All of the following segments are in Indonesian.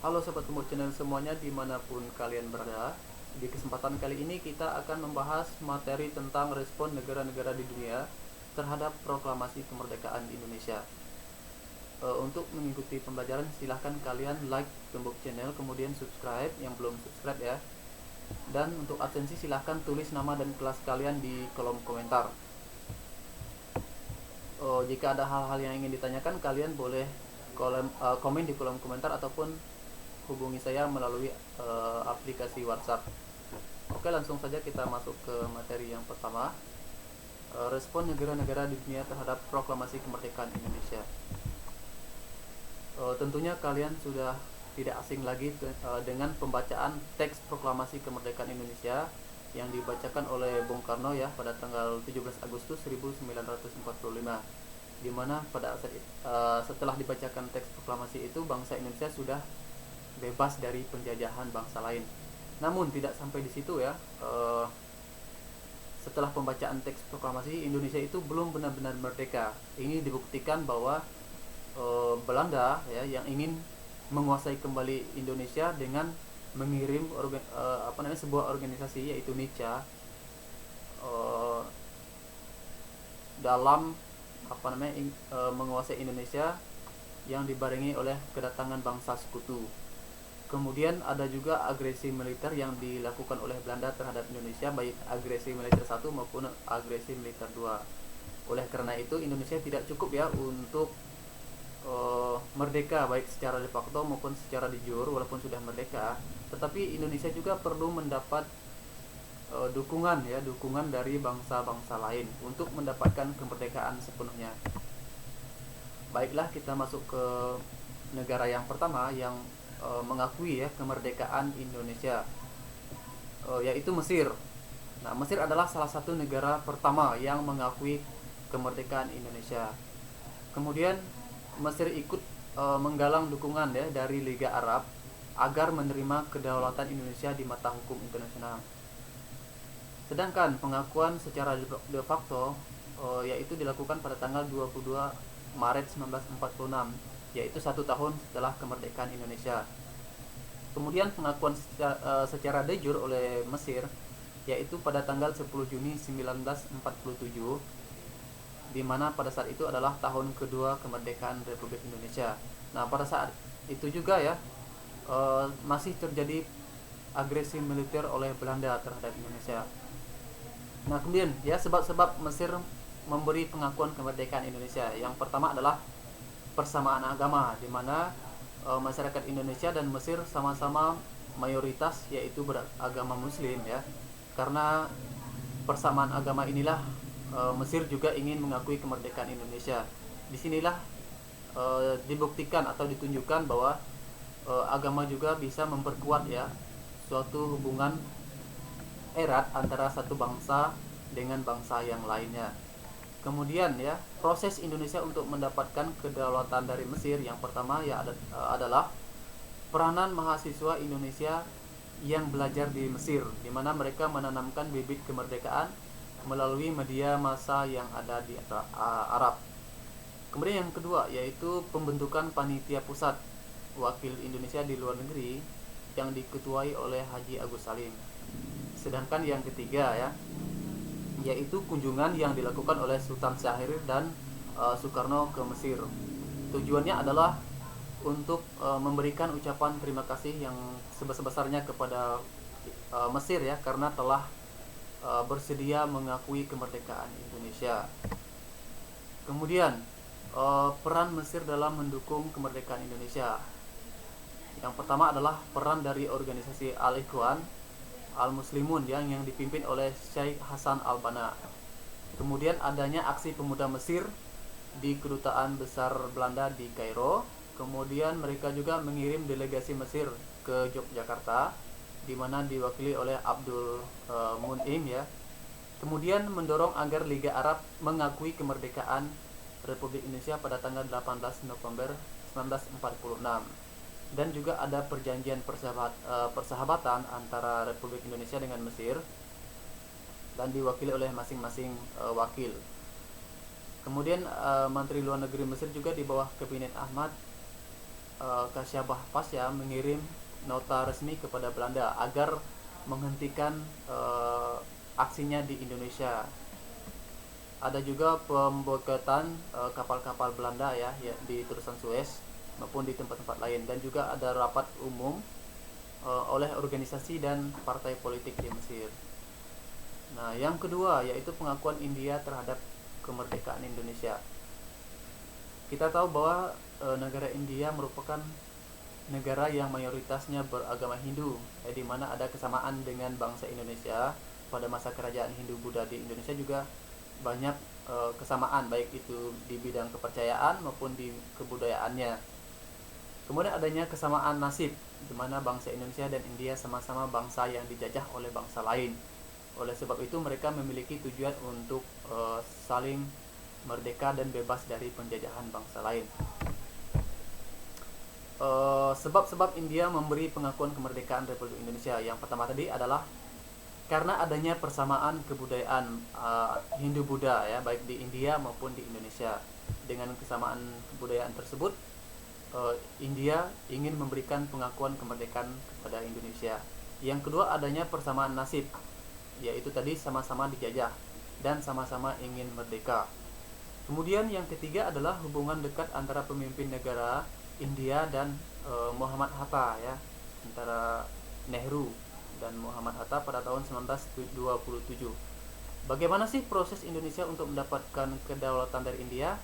Halo Sobat Kumur Channel semuanya dimanapun kalian berada. Di kesempatan kali ini kita akan membahas materi tentang respon negara-negara di dunia terhadap proklamasi kemerdekaan Indonesia. Untuk mengikuti pembelajaran silahkan kalian like Gembok Channel, kemudian subscribe yang belum subscribe ya. Dan untuk absensi silahkan tulis nama dan kelas kalian di kolom komentar. Jika ada hal-hal yang ingin ditanyakan, kalian boleh komen di kolom komentar ataupun hubungi saya melalui aplikasi WhatsApp. Oke, langsung saja kita masuk ke materi yang pertama. Respon negara-negara di dunia terhadap proklamasi kemerdekaan Indonesia. Tentunya kalian sudah tidak asing lagi dengan pembacaan teks proklamasi kemerdekaan Indonesia yang dibacakan oleh Bung Karno ya pada tanggal 17 Agustus 1945, di mana pada setelah dibacakan teks proklamasi itu bangsa Indonesia sudah bebas dari penjajahan bangsa lain. Namun tidak sampai di situ ya. Setelah pembacaan teks proklamasi, Indonesia itu belum benar-benar merdeka. Ini dibuktikan bahwa Belanda ya yang ingin menguasai kembali Indonesia dengan mengirim sebuah organisasi yaitu NICA dalam menguasai Indonesia yang dibarengi oleh kedatangan bangsa sekutu. Kemudian ada juga agresi militer yang dilakukan oleh Belanda terhadap Indonesia, baik agresi militer 1 maupun agresi militer 2. Oleh karena itu Indonesia tidak cukup ya untuk merdeka baik secara de facto maupun secara de jure. Walaupun sudah merdeka, tetapi Indonesia juga perlu mendapat dukungan dari bangsa-bangsa lain untuk mendapatkan kemerdekaan sepenuhnya. Baiklah, kita masuk ke negara yang pertama yang mengakui ya kemerdekaan Indonesia, yaitu Mesir. Nah, Mesir adalah salah satu negara pertama yang mengakui kemerdekaan Indonesia. Kemudian Mesir ikut menggalang dukungan ya dari Liga Arab agar menerima kedaulatan Indonesia di mata hukum internasional. Sedangkan pengakuan secara de facto yaitu dilakukan pada tanggal 22 Maret 1946, yaitu 1 tahun setelah kemerdekaan Indonesia. Kemudian pengakuan secara de jure oleh Mesir yaitu pada tanggal 10 Juni 1947, di mana pada saat itu adalah tahun kedua kemerdekaan Republik Indonesia. Nah, pada saat itu juga ya masih terjadi agresi militer oleh Belanda terhadap Indonesia. Nah, kemudian ya sebab-sebab Mesir memberi pengakuan kemerdekaan Indonesia. Yang pertama adalah persamaan agama, di mana masyarakat Indonesia dan Mesir sama-sama mayoritas yaitu beragama Muslim ya. Karena persamaan agama inilah Mesir juga ingin mengakui kemerdekaan Indonesia. Disinilah dibuktikan atau ditunjukkan bahwa agama juga bisa memperkuat ya suatu hubungan erat antara satu bangsa dengan bangsa yang lainnya. Kemudian ya, proses Indonesia untuk mendapatkan kedaulatan dari Mesir yang pertama ya adalah peranan mahasiswa Indonesia yang belajar di Mesir, di mana mereka menanamkan bibit kemerdekaan melalui media massa yang ada di Arab. Kemudian yang kedua yaitu pembentukan panitia pusat wakil Indonesia di luar negeri yang diketuai oleh Haji Agus Salim. Sedangkan yang ketiga ya yaitu kunjungan yang dilakukan oleh Sultan Syahrir dan Soekarno ke Mesir. Tujuannya adalah untuk memberikan ucapan terima kasih yang sebesar-besarnya kepada Mesir ya karena telah bersedia mengakui kemerdekaan Indonesia. Kemudian peran Mesir dalam mendukung kemerdekaan Indonesia. Yang pertama adalah peran dari organisasi Al-Ikhwan Al-Muslimun yang dipimpin oleh Syekh Hasan Al-Banna. Kemudian adanya aksi pemuda Mesir di kedutaan besar Belanda di Kairo. Kemudian mereka juga mengirim delegasi Mesir ke Yogyakarta, di mana diwakili oleh Abdul Mun'im ya. Kemudian mendorong agar Liga Arab mengakui kemerdekaan Republik Indonesia pada tanggal 18 November 1946. Dan juga ada perjanjian persahabatan antara Republik Indonesia dengan Mesir dan diwakili oleh masing-masing wakil. Kemudian Menteri Luar Negeri Mesir juga di bawah Kabinet Ahmad Kasyabah Pasha mengirim nota resmi kepada Belanda agar menghentikan aksinya di Indonesia. Ada juga pemboikotan kapal-kapal Belanda ya di Terusan Suez maupun di tempat-tempat lain, dan juga ada rapat umum oleh organisasi dan partai politik di Mesir. Nah, yang kedua yaitu pengakuan India terhadap kemerdekaan Indonesia. Kita tahu bahwa negara India merupakan negara yang mayoritasnya beragama Hindu, di mana ada kesamaan dengan bangsa Indonesia. Pada masa kerajaan Hindu-Buddha di Indonesia juga banyak kesamaan, baik itu di bidang kepercayaan maupun di kebudayaannya. Kemudian adanya kesamaan nasib, di mana bangsa Indonesia dan India sama-sama bangsa yang dijajah oleh bangsa lain. Oleh sebab itu mereka memiliki tujuan untuk saling merdeka dan bebas dari penjajahan bangsa lain. Sebab-sebab India memberi pengakuan kemerdekaan Republik Indonesia. Yang pertama tadi adalah karena adanya persamaan kebudayaan Hindu-Buddha ya, baik di India maupun di Indonesia. Dengan kesamaan kebudayaan tersebut, India ingin memberikan pengakuan kemerdekaan kepada Indonesia. Yang kedua adanya persamaan nasib, yaitu tadi sama-sama dijajah dan sama-sama ingin merdeka. Kemudian yang ketiga adalah hubungan dekat antara pemimpin negara India dan Muhammad Hatta ya, antara Nehru dan Muhammad Hatta pada tahun 1927. Bagaimana sih proses Indonesia untuk mendapatkan kedaulatan dari India?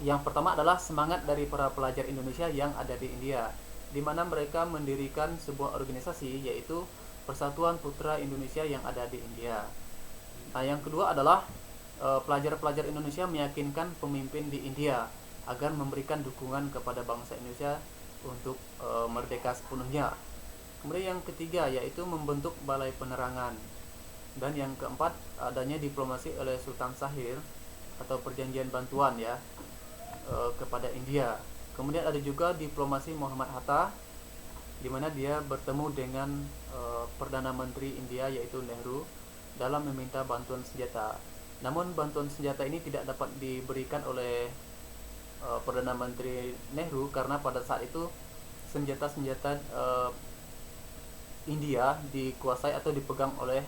Yang pertama adalah semangat dari para pelajar Indonesia yang ada di India, di mana mereka mendirikan sebuah organisasi yaitu Persatuan Putra Indonesia yang ada di India. Nah, yang kedua adalah pelajar-pelajar Indonesia meyakinkan pemimpin di India agar memberikan dukungan kepada bangsa Indonesia untuk merdeka sepenuhnya. Kemudian yang ketiga yaitu membentuk balai penerangan. Dan yang keempat adanya diplomasi oleh Sultan Syahrir atau perjanjian bantuan ya kepada India. Kemudian ada juga diplomasi Muhammad Hatta, di mana dia bertemu dengan Perdana Menteri India yaitu Nehru dalam meminta bantuan senjata. Namun bantuan senjata ini tidak dapat diberikan oleh Perdana Menteri Nehru karena pada saat itu senjata-senjata India dikuasai atau dipegang oleh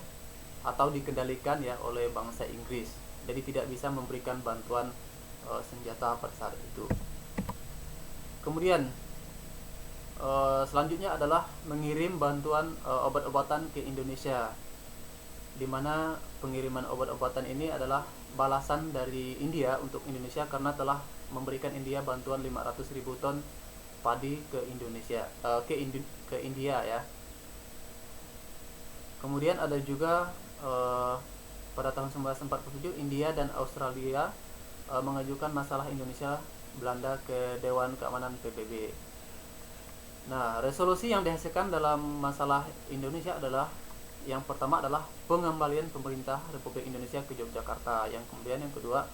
atau dikendalikan ya oleh bangsa Inggris. Jadi tidak bisa memberikan bantuan senjata pada saat itu. Kemudian selanjutnya adalah mengirim bantuan obat-obatan ke Indonesia, di mana pengiriman obat-obatan ini adalah balasan dari India untuk Indonesia karena telah memberikan India bantuan 500.000 ton padi ke Indonesia, ke India ya. Kemudian ada juga pada tahun 1947 India dan Australia mengajukan masalah Indonesia Belanda ke Dewan Keamanan PBB. Nah, resolusi yang dihasilkan dalam masalah Indonesia adalah yang pertama adalah pengembalian pemerintah Republik Indonesia ke Yogyakarta. Yang kemudian yang kedua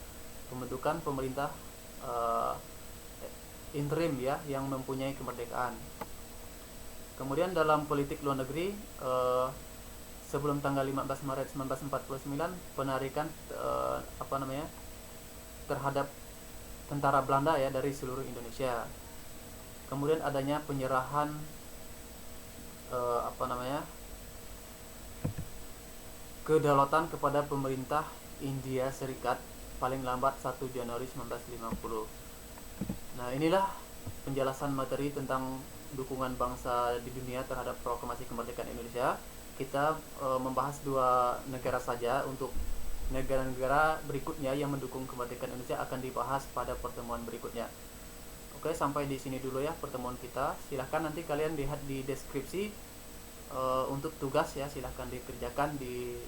pembentukan pemerintah interim ya yang mempunyai kemerdekaan. Kemudian dalam politik luar negeri sebelum tanggal 15 Maret 1949 penarikan terhadap tentara Belanda ya dari seluruh Indonesia. Kemudian adanya penyerahan kedaulatan kepada pemerintah India Serikat paling lambat 1 Januari 1950. Nah, inilah penjelasan materi tentang dukungan bangsa di dunia terhadap proklamasi kemerdekaan Indonesia. Kita membahas 2 negara saja. Untuk negara-negara berikutnya yang mendukung kemerdekaan Indonesia akan dibahas pada pertemuan berikutnya. Oke, sampai di sini dulu ya pertemuan kita. Silahkan nanti kalian lihat di deskripsi untuk tugas ya, silahkan dikerjakan di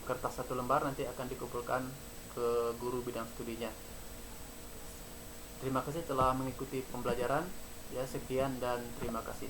kertas 1 lembar, nanti akan dikumpulkan ke guru bidang studinya. Terima kasih telah mengikuti pembelajaran ya, sekian dan terima kasih.